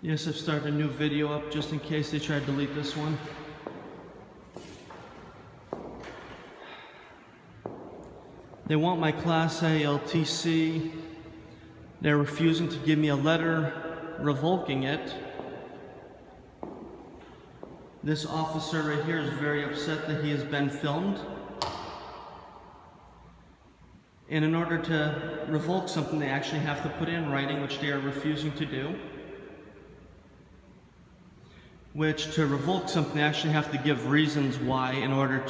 Yes, I've started a new video up just in case they try to delete this one. They want my Class A LTC. They're refusing to give me a letter revoking it. This officer right here is very upset that he has been filmed. And in order to revoke something, they actually have to put it in writing, which they are refusing to do. Which, to revoke something, they actually have to give reasons why in order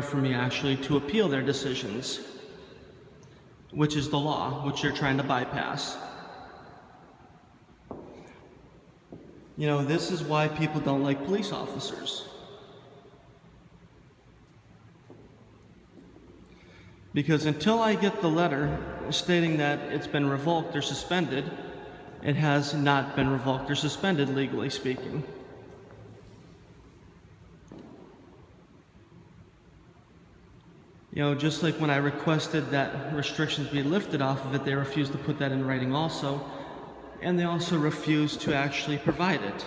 for me actually to appeal their decisions, which is the law, which you're trying to bypass. You know, this is why people don't like police officers. Because until I get the letter stating that it's been revoked or suspended, it has not been revoked or suspended, legally speaking. You know, just like when I requested that restrictions be lifted off of it, they refused to put that in writing also, and they also refused to actually provide it.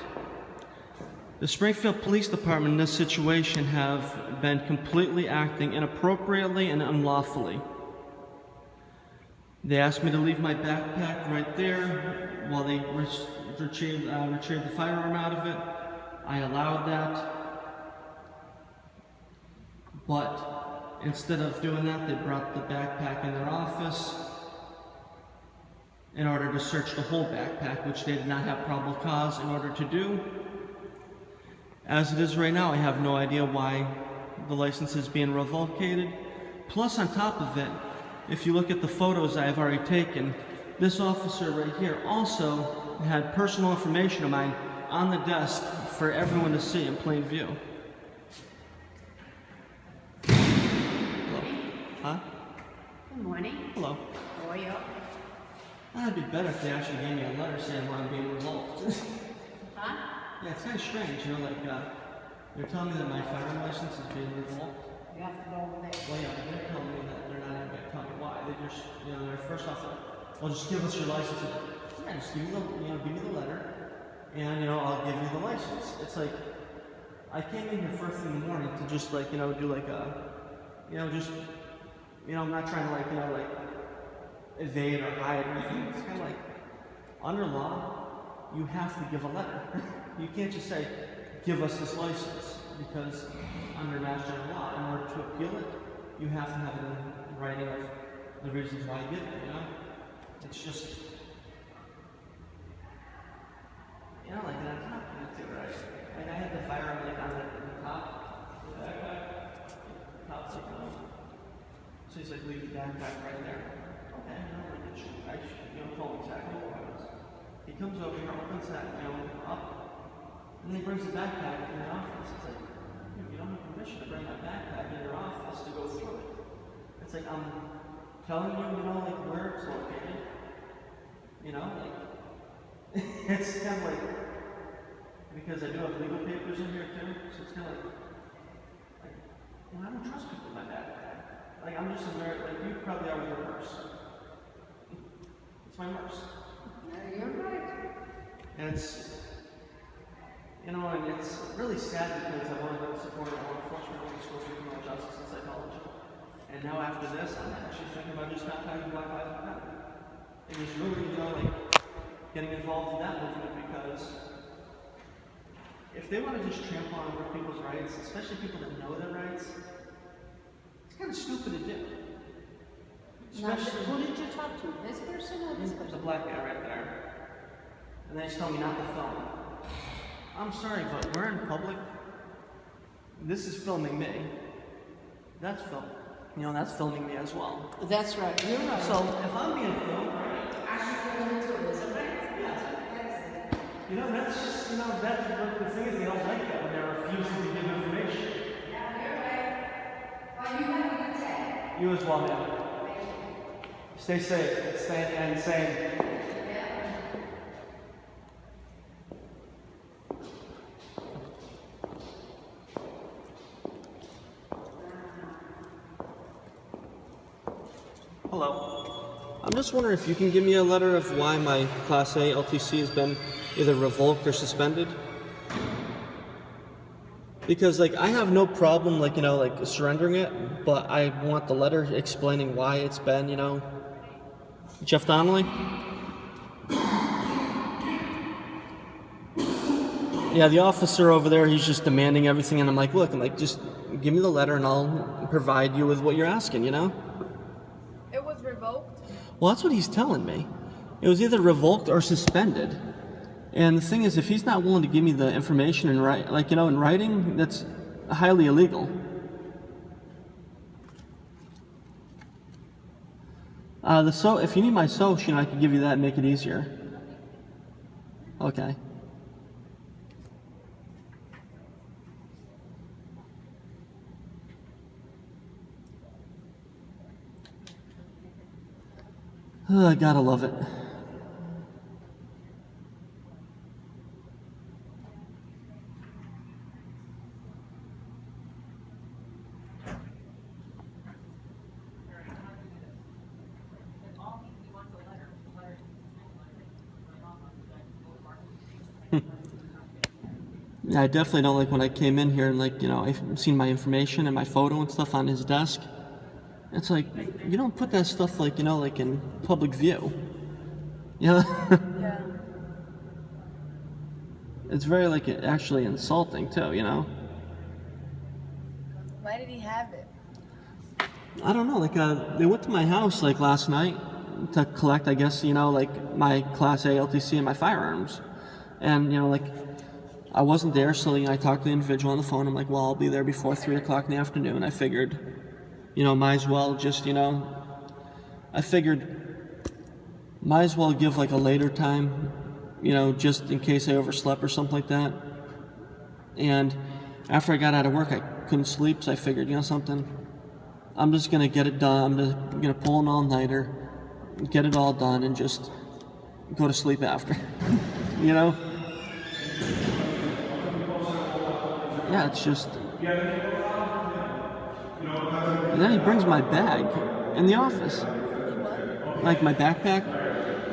The Springfield Police Department in this situation have been completely acting inappropriately and unlawfully. They asked me to leave my backpack right there while they retrieved the firearm out of it. I allowed that. But instead of doing that, they brought the backpack in their office in order to search the whole backpack, which they did not have probable cause in order to do. As it is right now, I have no idea why the license is being revocated. Plus, on top of it, if you look at the photos I have already taken, this officer right here also had personal information of mine on the desk for everyone to see in plain view. Hello. Huh? Good morning. Hello. How are you? That'd be better if they actually gave me a letter saying why I'm being revoked. Huh? Yeah, it's kind of strange, you know, like, they're telling me that my firearm license is being revoked. You have to go over there. Well, yeah, they're telling me that they're not even going to tell me why. They just, you know, they're first off like, well, just give us your license. Yeah, just give me the letter, and, you know, I'll give you the license. It's like, I came in here first thing in the morning to just, like, you know, do like a, you know, just, you know, I'm not trying to, like, you know, like, evade or hide or anything. It's kind of like, under law, you have to give a letter. You can't just say, give us this license, because under Mass General law, in order to appeal it, you have to have it in writing of the reasons why you give it, you know? It's just, you know, like on top of it too, right? Like I had the firearm like on the top, the backpack, the top, like, so he's like, leave the backpack right there. Okay, you know, like it should, I should, you know, told me exactly what it was. He comes over here, opens that, you know, up, and then he brings the backpack in the office. It's like, you don't have permission to bring that backpack in your office to go through it. It's like, I'm telling you, you know, like where it's located. You know, like, it's kind of like, because I do have legal papers in here too, so it's kind of like, well, I don't trust people with my backpack. Like, I'm just a nerd, like you probably are with your purse. It's my purse. Yeah, you're right. And it's, you know, and it's really sad because I want to support law enforcement, I want to school for criminal justice and psychology. And now after this, I'm actually thinking about just contacting Black Lives Matter. And just really, you know, like, getting involved in that movement, because if they want to just trample on other people's rights, especially people that know their rights, it's kind of stupid to do. Now, who did you talk to? This person or this The person? black guy right there. And they just tell me not to film. I'm sorry, but we're in public. This is filming me. That's filming me as well. That's right. You're right. So if I'm being filmed, I should go into this, right? yeah. You know, that's just, you know, that's the thing is they don't like that when they're refusing to give information. Yeah, you're right. Well, you have a good day. You as well, man. Stay safe. Stay and sane. Hello. I'm just wondering if you can give me a letter of why my Class A LTC has been either revoked or suspended. Because, like, I have no problem, like, like, surrendering it, but I want the letter explaining why it's been, Jeff Donnelly? Yeah, the officer over there, he's just demanding everything, and I'm like, look, just give me the letter and I'll provide you with what you're asking, It was revoked? Well, that's what he's telling me. It was either revoked or suspended. And the thing is, if he's not willing to give me the information in in writing, that's highly illegal. If you need my social, I can give you that and make it easier. Okay. I gotta love it. Yeah, I definitely don't like when I came in here and I've seen my information and my photo and stuff on his desk. It's like, you don't put that stuff in public view. Yeah. It's very actually insulting too, Why did he have it? I don't know, they went to my house last night to collect, I guess, my Class A LTC and my firearms. And, I wasn't there, so I talked to the individual on the phone. I'm like, well, I'll be there before 3 o'clock in the afternoon. I figured, might as well just, might as well give a later time, just in case I overslept or something like that. And after I got out of work, I couldn't sleep, so I figured, something, I'm just going to get it done. I'm just going to pull an all-nighter, get it all done, and just go to sleep after, Yeah, it's just... And then he brings my bag in the office. What? My backpack.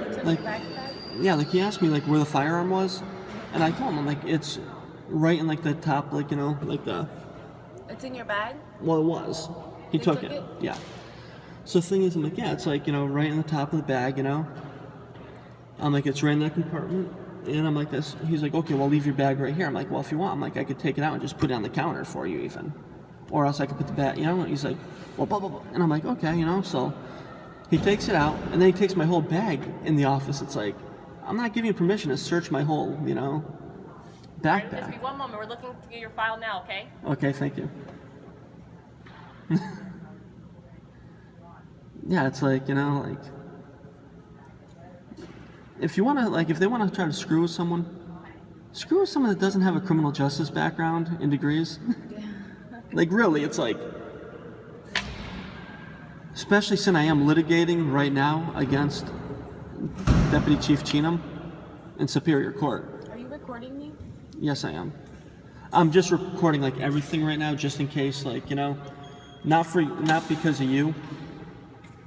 He took the backpack? Yeah, he asked me where the firearm was, and I told him it's right in the top, the... It's in your bag? Well, it was. He took it. Yeah. So the thing is, I'm like, yeah, it's right in the top of the bag, I'm like, it's right in that compartment. And I'm like this. He's like, okay, well, leave your bag right here. I'm like, well, if you want, I could take it out and just put it on the counter for you even. Or else I could put the bag, And he's like, well, blah, blah, blah. And I'm like, okay, so he takes it out, and then he takes my whole bag in the office. It's like, I'm not giving you permission to search my whole, backpack. Just be one moment. We're looking through your file now, okay? Okay, thank you. Yeah, it's if you want to, if they want to try to screw with someone that doesn't have a criminal justice background in degrees. Really, it's especially since I am litigating right now against Deputy Chief Chenum in Superior Court. Are you recording me? Yes, I am. I'm just recording everything right now, just in case, not because of you,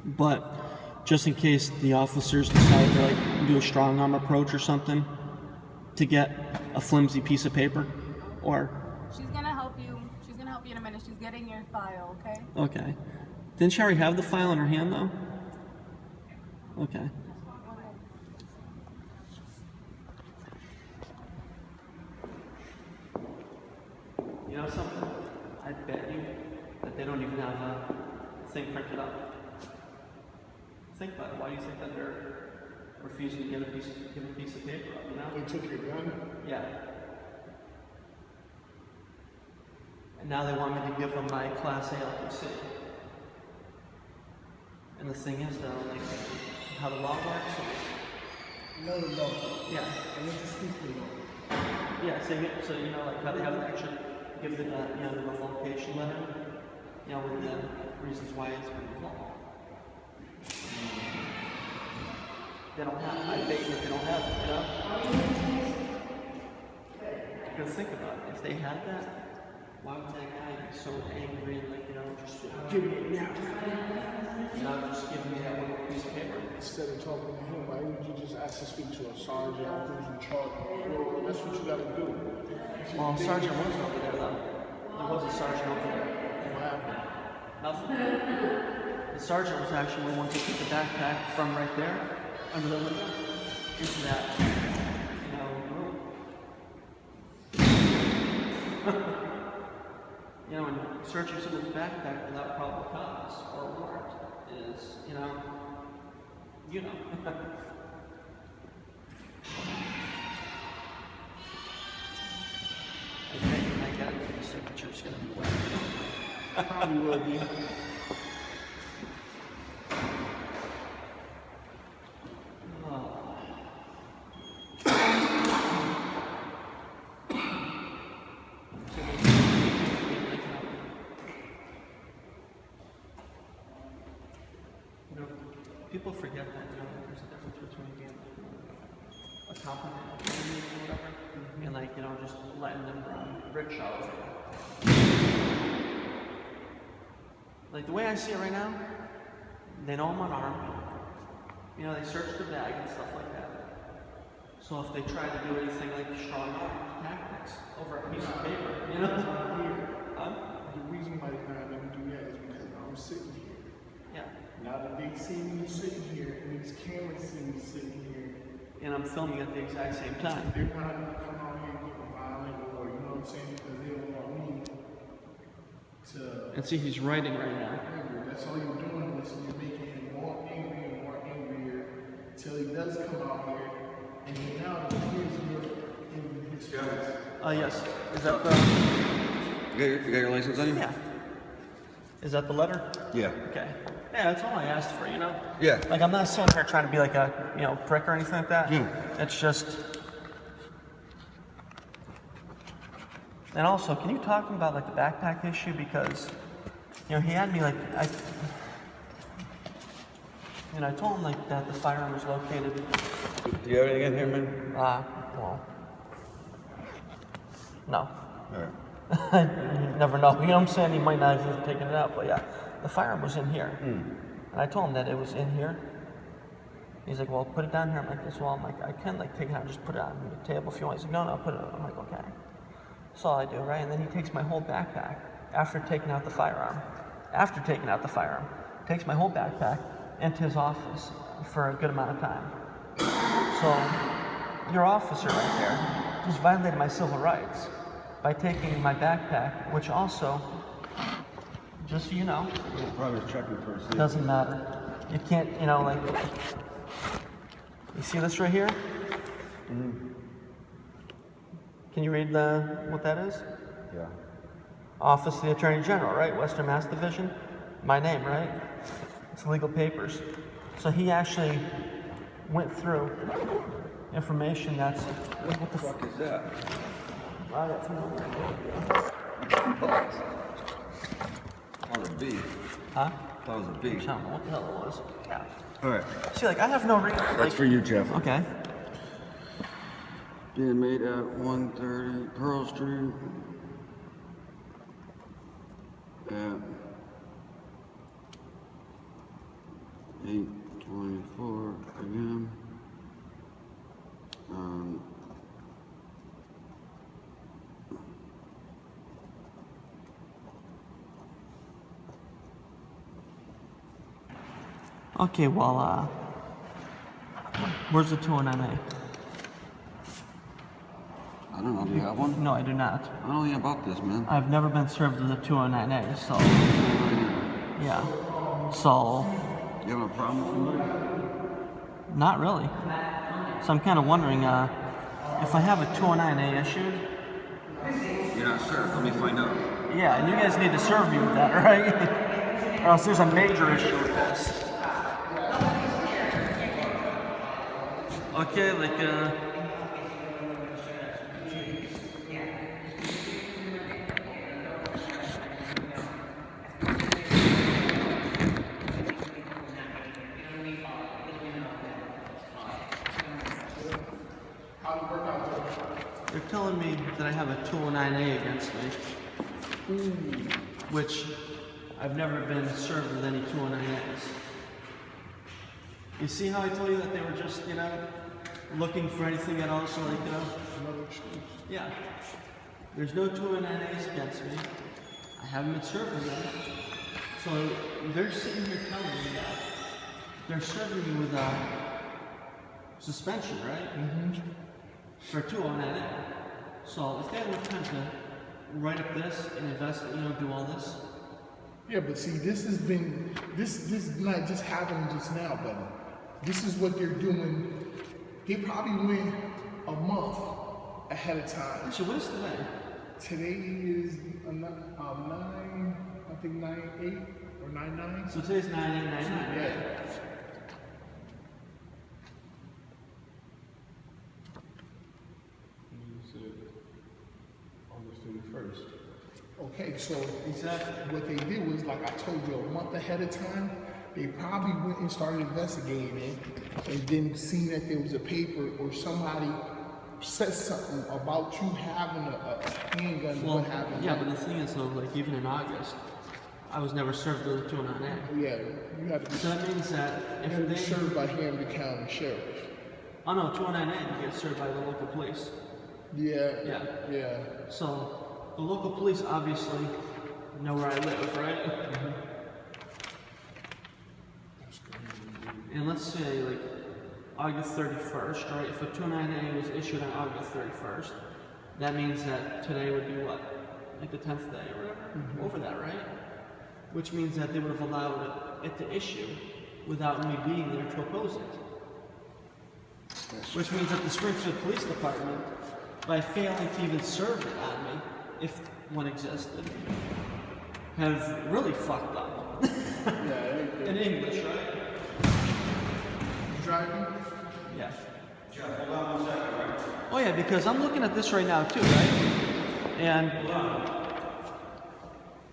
but just in case the officers decide to do a strong arm approach or something to get a flimsy piece of paper, or... She's gonna help you. She's gonna help you in a minute. She's getting your file, okay? Okay. Didn't she already have the file in her hand, though? Okay. You know something? I bet you that they don't even have a thing printed up. Think about it. Why do you think that they're refusing to give a piece of paper up, They took your gun? Yeah. And now they want me to give them my Class A LTC. And the thing is, though, how the law works is... No, the law. Yeah. I want to speak the law. Yeah, so how they have to actually give the revocation letter, with the reasons why it's been revoked. They don't have, I bet you they don't have it, Because think about it, if they had that, why would that guy be so angry and like, you know, just give me it now? Not just give me that one piece of paper. Instead of talking to him, why would you just ask to speak to a sergeant who's in charge? Well, that's what you gotta do. Well, Sergeant wasn't over there though. There was a sergeant over there. What happened? Nothing. The sergeant was actually the one who took the backpack from right there, under the window, into that, you know, room. You know, and searching someone's backpack without probable cause or a warrant is, you know. I got it. The signature's gonna be wet. Probably will be. You know, people forget that, you know, there's a difference between being a compliment or whatever, and like, you know, just letting them run rickshaws. Like the way I see it right now, they know I'm unarmed. You know, they search the bag and stuff like that. So if they try to do anything like strong arm tactics over a piece of paper, you know? The reason why they're not letting me do that is because I'm sitting here. Yeah. Now that they see me sitting here, and these cameras see me sitting here, And I'm filming at the exact same time. they're not gonna come out here and get violent or, you know what I'm saying, because they don't want me to. And see, he's writing right now. That's all you're doing is you're making him more angry and more angrier till he does come out here, and he now hears you in his face. Yes. Is that the? You got your license on you? Yeah. Is that the letter? Yeah. Okay. Yeah, that's all I asked for, you know? Yeah. Like, I'm not sitting here trying to be like a, you know, prick or anything like that. Yeah. It's just... And also, can you talk to me about, like, the backpack issue? Because, you know, he had me, like, I told him, like, that the firearm was located... Do you have anything in here, man? well... No. All right. You never know. You know what I'm saying? He might not have even taken it out, but yeah. The firearm was in here. And I told him that it was in here. He's like, well, put it down here. I'm like, this. Well, I'm like, I can like take it out and just put it on the table if you want. He's like, no, put it on. I'm like, okay. That's all I do, right? And then he takes my whole backpack after taking out the firearm. Takes my whole backpack into his office for a good amount of time. So, your officer right there just violated my civil rights by taking my backpack, which also, just so you know, Probably checking first. doesn't matter. You can't, you know, like, you see this right here? Can you read what that is? Yeah. Office of the Attorney General, right? Western Mass Division. My name, right? It's legal papers. So he actually went through information that's... What the fuck is that? That was a B. Huh? That was a B. I don't know what the hell it was. Yeah. All right. See, like, I have no reason... That's for you, Jeff. Okay. Being made at 130 Pearl Street. At 8:24 a.m. Okay, well, where's the 209A? I don't know. Do you have one? No, I do not. I don't know anything about this, man. I've never been served with a 209A, so, yeah. So, You have a problem with somebody? not really. So I'm kind of wondering, if I have a 209A issued, You're not sure. Let me find out. yeah, and you guys need to serve me with that, all right? Or else there's a major issue with this. Okay, like, they're telling me that I have a 209A against me. which I've never been served with any 209As. You see how I told you that they were just, you know, looking for anything at all, so like, you know, Another excuse. yeah. There's no 209As against me. I haven't been served with them. So they're sitting here telling me that they're serving me with a suspension, right? Mm-hmm. For 209A. So if they have enough time to write up this and invest, you know, do all this. Yeah, but see, this is not just happening just now, buddy. This is what they're doing. They probably went a month ahead of time. Actually, what is today? Today is 9, I think 9/8 or 9/9. So today's 9/8/99. Yeah. August 31st. Okay, so Exactly. what they did was, like I told you, a month ahead of time, they probably went and started investigating it, and then seen that there was a paper or somebody said something about you having a handgun. Well, what happened? yeah, but the thing is, though, like even in August, I was never served with a 209A. Yeah, you had to be, So that means that you had to if be they, served by Hampton County Sheriff. oh no, 209A, you get served by the local police. Yeah. Yeah. Yeah. So the local police obviously know where I live, right? And let's say like August 31st, right? If a 209A was issued on August 31st, that means that today would be what? Like the 10th day or whatever? Over that, right? Which means that they would have allowed it to issue without me being there to oppose it. Which means that the Springfield Police Department, by failing to even serve it on me, if one existed, have really fucked up. Yeah. In English, right? Driving? Yeah. Oh yeah, because I'm looking at this right now too, right? And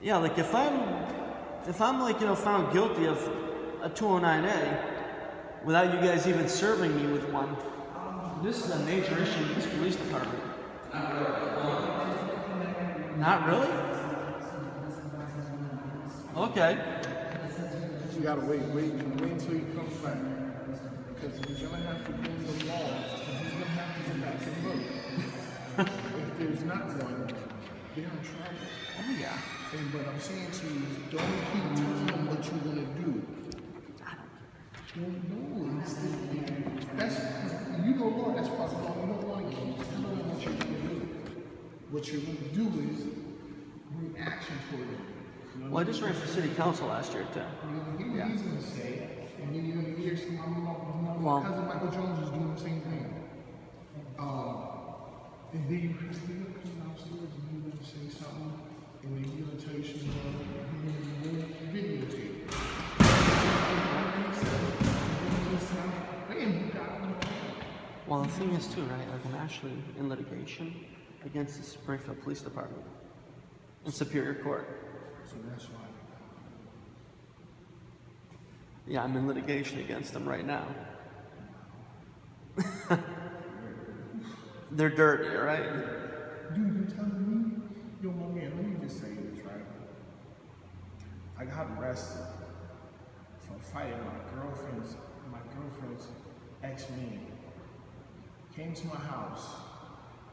yeah, like if I'm like, you know, found guilty of a 209A without you guys even serving me with one, this is a major issue in this police department. Not really? Okay. You gotta wait until he comes back. Because he's gonna have to bring the law, and he's gonna have to go back and look. If there's not one, they're in trouble. Oh yeah. But I'm saying to you is don't keep telling them what you're gonna do. Well, no, that's you know law, that's possible. You don't want to keep telling them what you're gonna do. What you're gonna do is bring action toward it. Well, I just ran for city council last year too. He's gonna say, and then you're gonna hear some. Well- My cousin Michael Jones is doing the same thing. And then you're gonna come downstairs and you're gonna say something, and then you're gonna tell you she's gonna videotape. Well, the thing is too, right? Like I'm actually in litigation against the Springfield Police Department in Superior Court. So that's why. Yeah, I'm in litigation against them right now. They're dirty, right? Dude, you're telling me? Yo, my man, let me just say this, right? I got arrested for fighting my girlfriend's ex-man. Came to my house,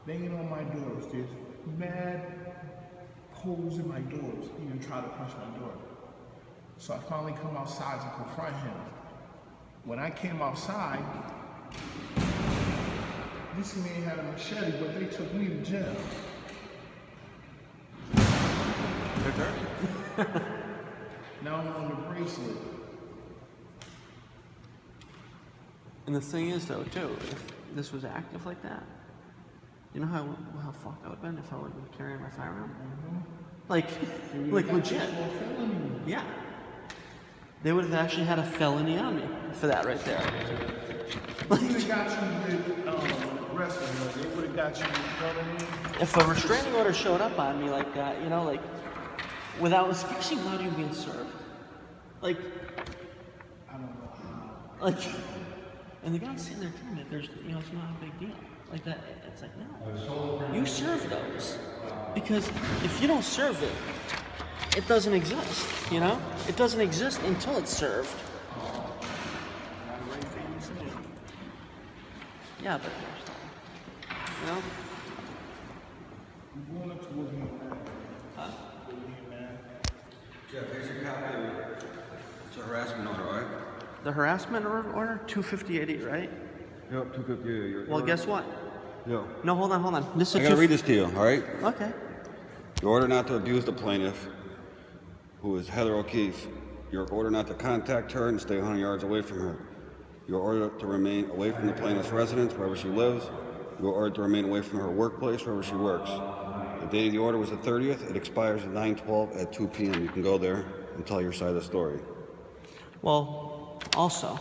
banging on my doors. There's mad holes in my doors. He even tried to punch my door. So I finally come outside to confront him. When I came outside, this man had a machete, but they took me to jail. They're dirty. Now I'm on the bracelet. And the thing is, though, too, if this was active like that, you know how fucked I would have been if I would have been carrying my firearm? Like legit. Yeah. They would have actually had a felony on me for that right there. They would have got you with wrestling. They would have got you, you know what I mean? If a restraining order showed up on me like that, you know, like, without, especially without even being served, like, I don't know how. like, and the guy's sitting there telling me that there's, you know, it's not a big deal. like that. It's like, no. You serve those. Because if you don't serve it, it doesn't exist, you know? It doesn't exist until it's served. Yeah, but, you know? I'm going up to William, man. Huh? William, man. Jeff, here's your copy. It's a harassment order, right? The harassment order, 258E, right? Yep, 258. Well, guess what? Yo. No, hold on. This is I gotta read this to you, all right? Okay. Your order not to abuse the plaintiff, who is Heather O'Keefe. Your order not to contact her and stay 100 yards away from her. Your order to remain away from the plaintiff's residence, wherever she lives. Your order to remain away from her workplace, wherever she works. The date of the order was the 30th. It expires at 9/12 at 2 p.m. You can go there and tell your side of the story. Well, also,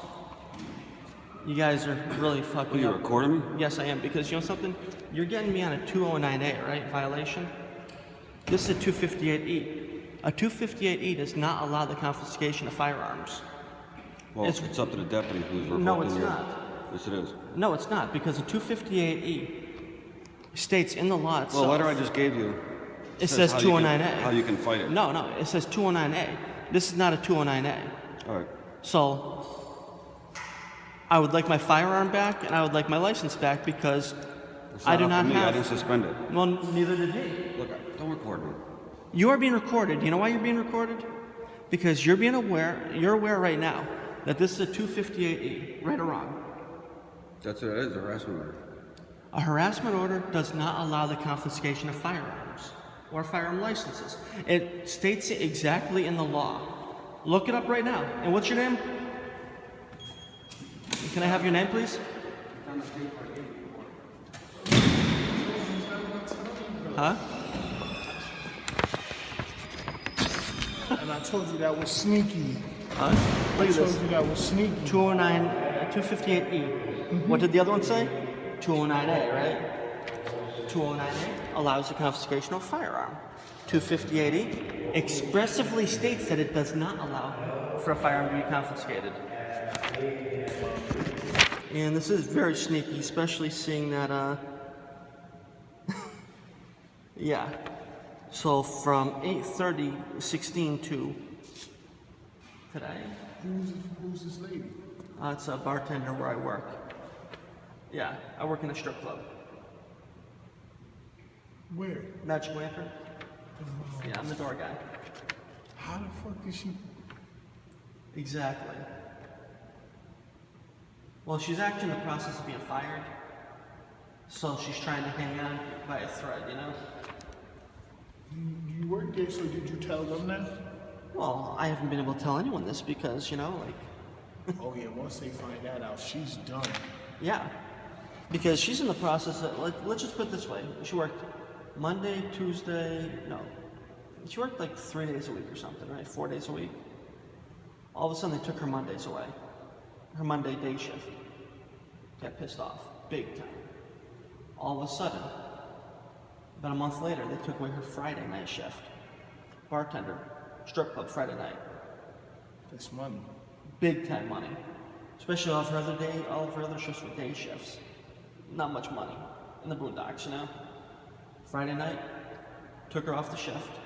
you guys are really fucking Are you up. recording me? Yes, I am, because you know something? You're getting me on a 209A, right? Violation? This is a 258E. A 258E does not allow the confiscation of firearms. Well, It's- it's up to the deputy who's revoking No, it's your... not. Yes, it is. No, it's not, because a 258E states in the law Well, itself. the letter I just gave you... It says how you can- 209A. How you can fight it. No, it says 209A. This is not a 209A. All right. So, I would like my firearm back, and I would like my license back, because It's I do up to not me. I have... didn't suspend it. Well, neither did he. Look, don't record me. You are being recorded. You know why you're being recorded? Because you're aware right now that this is a 258E, right or wrong. That's what it is, a harassment order. A harassment order does not allow the confiscation of firearms or firearm licenses. It states it exactly in the law. Look it up right now. And what's your name? Can I have your name, please? Huh? And I told you that was sneaky. Huh? I Look at told this. you that was sneaky. 209, 258E. What did the other one say? 209A, right? 209A allows the confiscation of a firearm. 258E expressively states that it does not allow for a firearm to be confiscated. And this is very sneaky, especially seeing that, yeah. So from 8:30:16 to today. Who's this lady? It's a bartender where I work. Yeah, I work in a strip club. Where? Magic Lantern. Yeah, I'm the door guy. How the fuck did she? Exactly. Well, she's actually in the process of being fired. So she's trying to hang on by a thread, you know? You work there, so did you tell them that? Well, I haven't been able to tell anyone this because, you know, like, Oh yeah, once they find that out, she's done. yeah. Because she's in the process of, like, let's just put it this way. She worked Monday, Tuesday, no. She worked like 3 days a week or something, right? 4 days a week. All of a sudden they took her Mondays away. Her Monday day shift. Got pissed off. Big time. All of a sudden, about a month later, they took away her Friday night shift. Bartender, strip club, Friday night. That's money. Big time money. Especially all of her other shifts were day shifts. Not much money in the boondocks, you know? Friday night, took her off the shift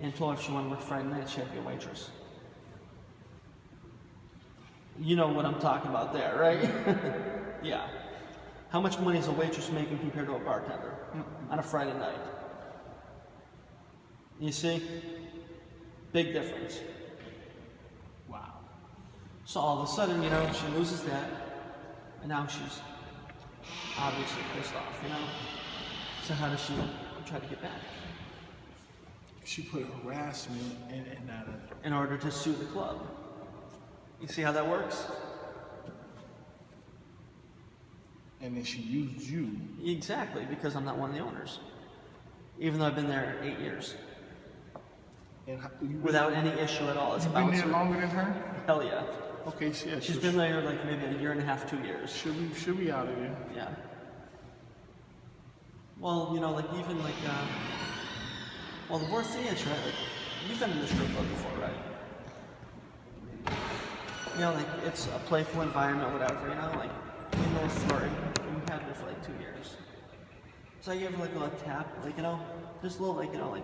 and told her if she wanted to work Friday night, she had to be a waitress. You know what I'm talking about there, right? Yeah. How much money is a waitress making compared to a bartender on a Friday night? You see? Big difference. Wow. So all of a sudden, you know, she loses that, and now she's obviously pissed off, you know? So how does she try to get back? She put harassment and not a. In order to sue the club. You see how that works? And then she used you. Exactly, because I'm not one of the owners. Even though I've been there 8 years. And you Without any issue at all. It's a been there bouncer. longer than her? Hell yeah. Okay, yeah. She's so been there like maybe a year and a half, 2 years. She'll be out of there. Yeah. Well, you know, like even like, well, the worst thing is, right, like, you've been in the strip club before, right? You know, like, it's a playful environment, whatever, you know, like, you know, flirting, you have your So I gave her like a little tap, like, you know, just a little, like, you know,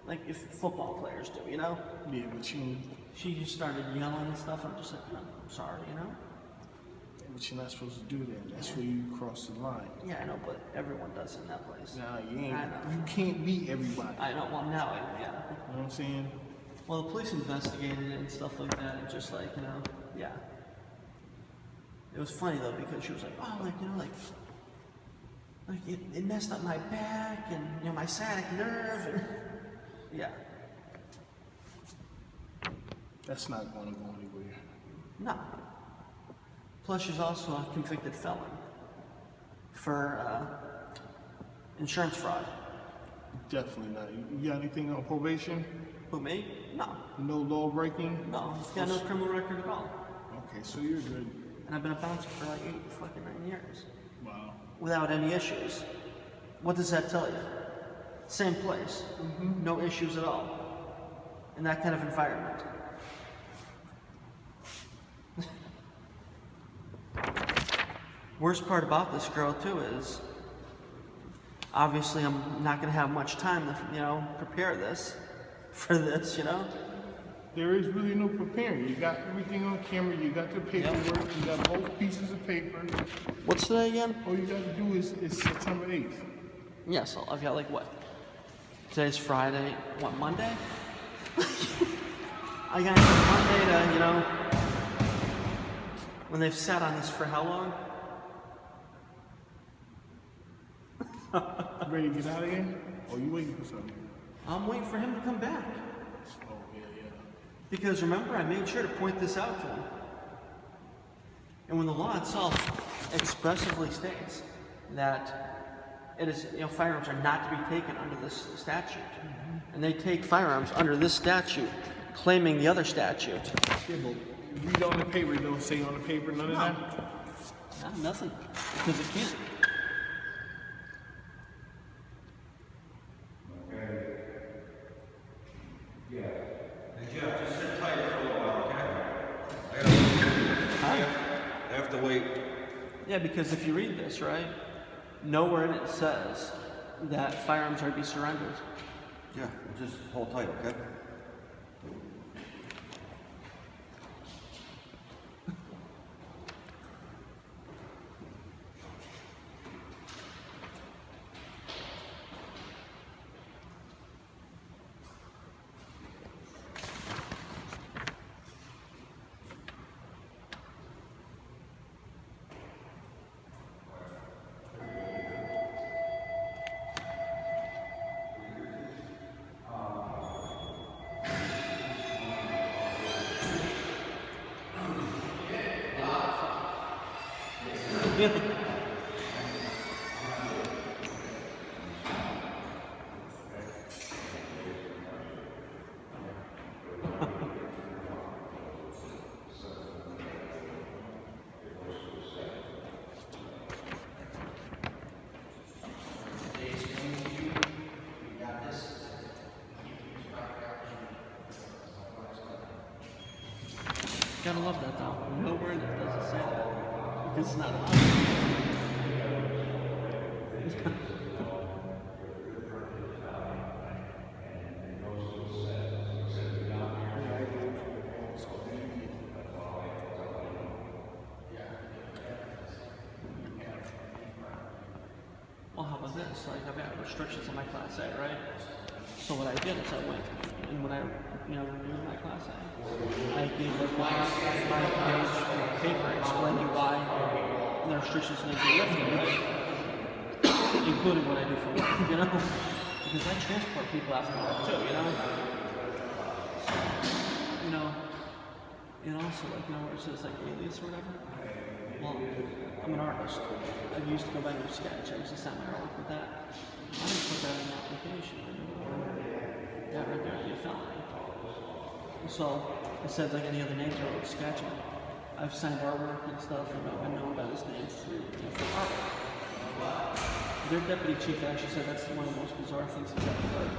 like if football players do, you know? Yeah, but She just started yelling and stuff. I'm just like, "Oh, I'm sorry, you know? you're not supposed to do that. That's where you cross the line. Yeah, I know, but everyone does in that place. Nah, you ain't. I know. You can't be everybody. I know, well, now I yeah. You know what I'm saying? Well, the police investigated it and stuff like that, and just like, you know, yeah. It was funny though, because she was like, oh, like, you know, like it messed up my back and, you know, my sciatic nerve, and yeah. That's not going to go anywhere. No. Plus, she's also a convicted felon for insurance fraud. Definitely not. You got anything on probation? Who, me? No. No law breaking? No, he's got no criminal record at all. Okay, so you're good. And I've been a bouncer for like 9 years. Wow. Without any issues. What does that tell you? Same place. No issues at all. In that kind of environment. Worst part about this girl too is, obviously I'm not going to have much time to, you know, prepare this, for this, you know? There is really no preparing. You got everything on camera. You got the paperwork. You got both pieces of paper. What's today again? All you got to do is September 8th. Yeah, so I've got like what? Today's Friday, what, Monday? I got until Monday to, you know, when they've sat on this for how long? Ready to get out of here? Or you waiting for something? I'm waiting for him to come back. Oh, yeah. Because remember, I made sure to point this out to him. And when the law itself expressively states that it is, you know, firearms are not to be taken under this statute, and they take firearms under this statute, claiming the other statute. Yeah, but read on the paper. It don't say on the paper none of that? Not nothing, because it can't. Just sit tight for a little while, okay? I have to wait. Yeah, because if you read this, right, nowhere in it says that firearms are to be surrendered. Yeah, just hold tight, okay? Gotta love that though. Nowhere in it does it say that. Because it's not allowed. Well, how about this? Like, I've got restrictions on my Class A, right? So what I did is I went, and when I, you know, reviewed my Class A, I gave a 5-page paper explaining why the restrictions need to be lifted, right? Including what I do for work, you know? Because I transport people after work too, you know? So, you know, and also, like, you know, where it says, like, alias or whatever? Well, I'm an artist. I used to go by your sketch. I used to sign my artwork with that. I didn't put that in the application. That right there would be a felony. So, I said, like any other names I wrote sketching. I've signed artwork and stuff, and I've been known by this name through, you know, for artwork. Their deputy chief actually said that's one of the most bizarre things he's ever heard.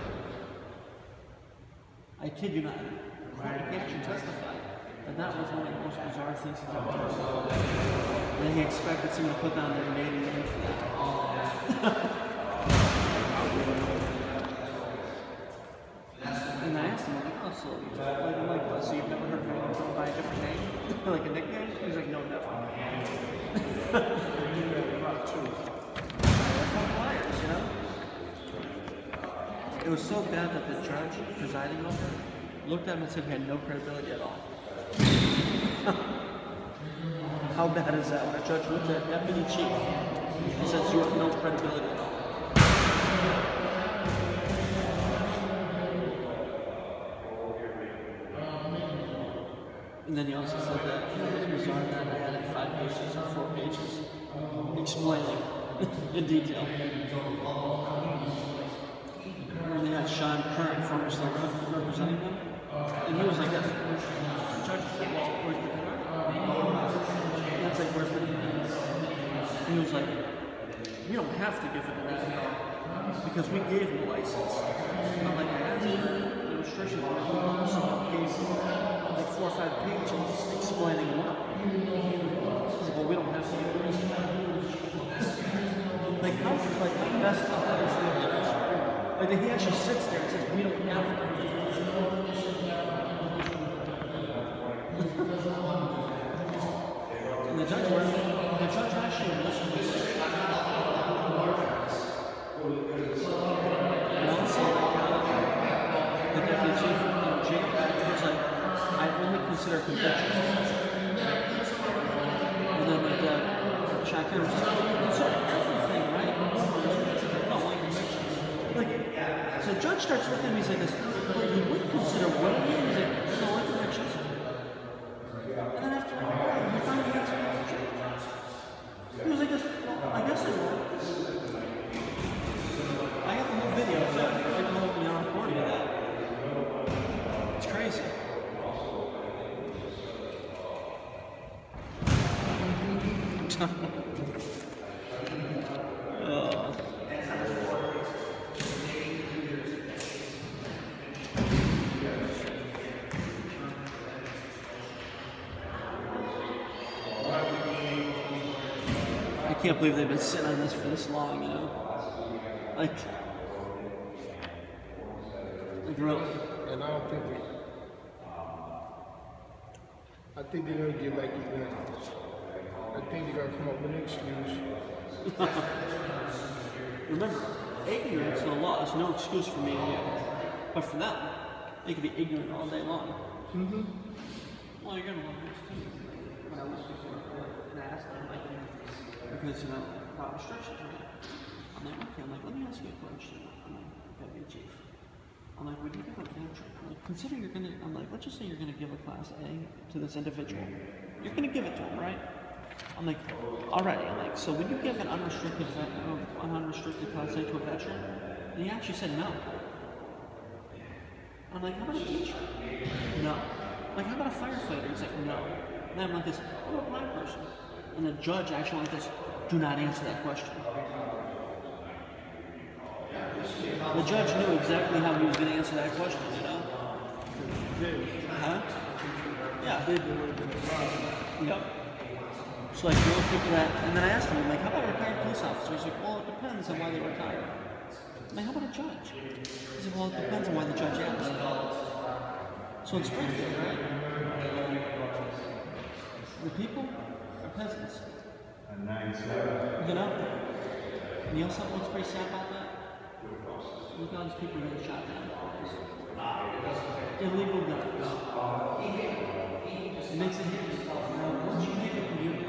I kid you not. He actually testified that that was one of the most bizarre things he's ever heard. And he expected someone to put down their native name for that. And I asked him, I'm like, oh, so, so you've never heard of anyone go by a different name? Like a nickname? He's like, no, never. Liars, you know? It was so bad that the judge presiding over it looked at him and said he had no credibility at all. How bad is that when a judge looks at deputy chief and says you have no credibility at all? And then he also said that it was bizarre that I added 5 pages and 4 pages explaining in detail. And they had Sean Curran, former state representing them, and he was like, yes. The judge said, well, where's the card? And that's like, where's the card? And he was like, we don't have to give it to that because we gave him a license. And I'm like, I asked him the restrictions were so he gave like 4 or 5 pages explaining what. He's like, well, we don't have to give it. Like, how messed up is that? Like, he actually sits there and says, we don't have to. And the judge actually listened to this. And also, the deputy chief of jail was like, I only consider convictions. And then Sean Curran was like, consider everything, right? No, only convictions. Like, so the judge starts looking at me, he's like, well, you would consider what it is? He's like, no, only convictions. And then after a while, he finally gets it. He was like, well, I guess it will. I got the whole video, so I can hold me on recording of that. It's crazy. I can't believe they've been sitting on this for this long, you know? Like really. And I don't think I think they're gonna get back again. I think they're gonna come up with an excuse. Remember, ignorance of the law is no excuse for me and you. But for them, they can be ignorant all day long. Mm-hmm. Well, you're gonna love this too. When I was before and I asked them, like, because, you know, about restrictions, right? I'm like, okay, let me ask you a question. I'm like, Deputy Chief. I'm like, would you give a voucher? Like, consider you're gonna, I'm like, let's just say you're gonna give a Class A to this individual. You're gonna give it to him, right? I'm like, already. I'm like, so would you give an unrestricted Class A to a veteran? And he actually said no. I'm like, how about a teacher? No. Like, how about a firefighter? He's like, no. And I'm like this, what about a blind person? And the judge actually like this, do not answer that question. The judge knew exactly how he was going to answer that question, you know? Huh? Yeah. Yep. So like, real people that, and then I asked him, I'm like, how about a retired police officer? He's like, well, it depends on why they retire. I'm like, how about a judge? He said, well, it depends on why the judge asked. So in Springfield, right? The people are peasants. You know? And you know something that's pretty sad about that? Look at all these people getting shot down. Illegal guns. It makes it hideous. Once you make a community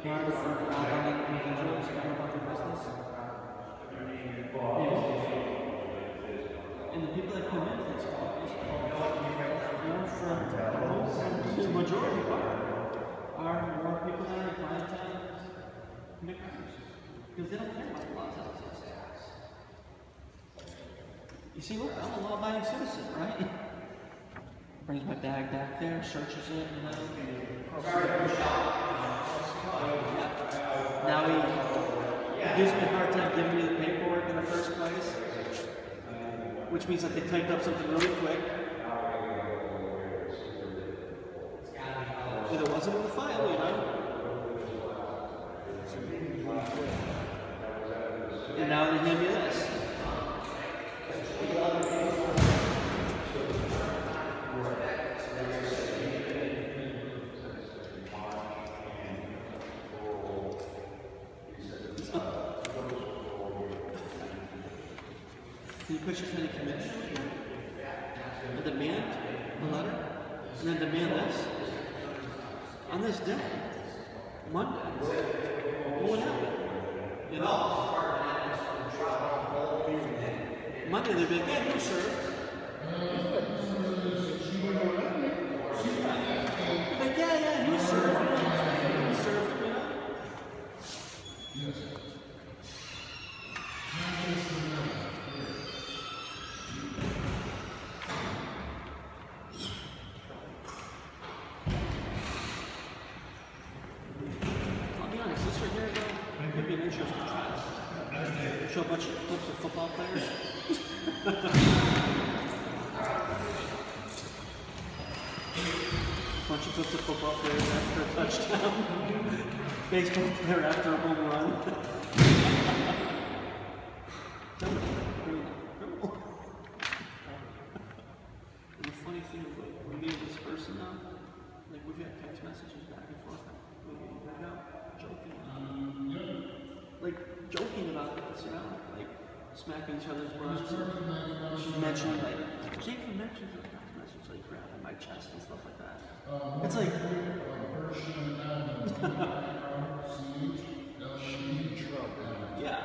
care for law-abiding individuals who care about their business, and the people that come into this cause, the majority are more people that are inclined to commit crimes. Because they don't care about the laws that exist. You see, look, I'm a law-abiding citizen, right? Brings my bag back there, searches it, you know. Now he gives me a hard time giving me the paperwork in the first place, which means that they typed up something really quick. But it wasn't in the file, you know. And now they hand me this. Can you put your county commissioner and demand a letter? And then demand this? On this day, Monday, what would happen? You know? Monday they'd be like, yeah, you served. Like, yeah, you served. You served, you know? I'll be honest, this right here, though, could be an interesting trial. Show a bunch of clips of football players. Bunch of clips of football players after a touchdown. Baseball player after a home run. Criminal. And the funny thing about me and this person now, like we've had text messages back and forth. Joking. Like joking about this, you know? Like smacking each other's breasts. She's mentioning like she even mentions in the text message like grabbing my chest and stuff like that. It's like yeah.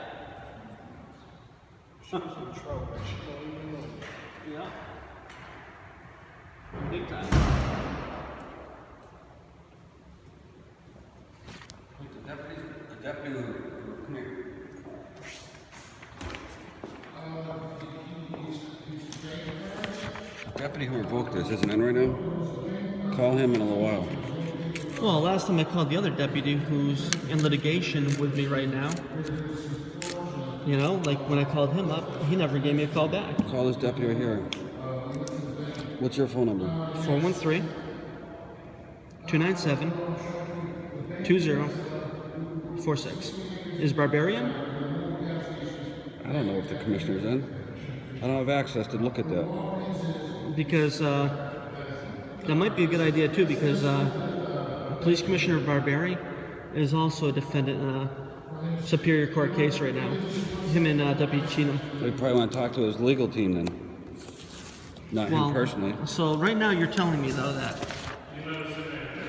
She's in trouble. She don't even know. Yeah. Big time. The deputy who, come here. The deputy who revoked this isn't in right now. Call him in a little while. Well, last time I called the other deputy who's in litigation with me right now, you know, like when I called him up, he never gave me a call back. Call this deputy right here. What's your phone number? 413-297-2046. Is Barbarian? I don't know if the commissioner's in. I don't have access to look at that. Because that might be a good idea too, because Police Commissioner Barberi is also a defendant in a Superior Court case right now. Him and Deputy Cheatham. They probably want to talk to his legal team then. Not him personally. So right now you're telling me though that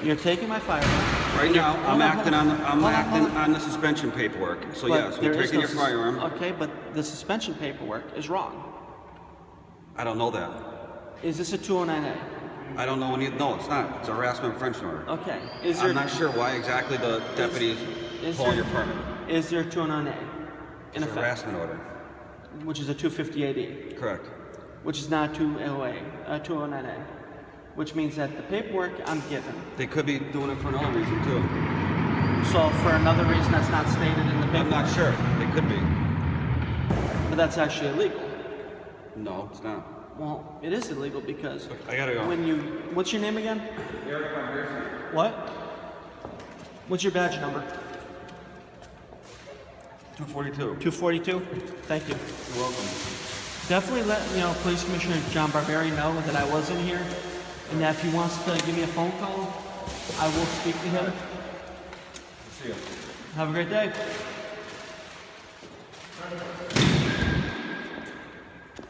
you're taking my firearm. Right now, I'm acting on Hold on. the suspension paperwork. So But yes, there we're is taking no your firearm. Okay, but the suspension paperwork is wrong. I don't know that. Is this a 209A? I don't know any. No, it's not. It's a harassment prevention order. Okay. Is there? I'm not sure why exactly the deputy is pulling your permit. Is there a 209A in It's a effect? harassment order. Which is a 250AD, Correct. which is not 209A, which means that the paperwork I'm given. They could be doing it for another reason too. So for another reason that's not stated in the I'm paperwork. not sure. They could be. But that's actually illegal. No, it's not. Well, it is illegal because I gotta go. when you, what's your name again? Eric Barberi. What? What's your badge number? 242. 242? Thank you. You're welcome. Definitely let, Police Commissioner John Barberi know that I was in here, and that if he wants to give me a phone call, I will speak to him. See you. Have a great day.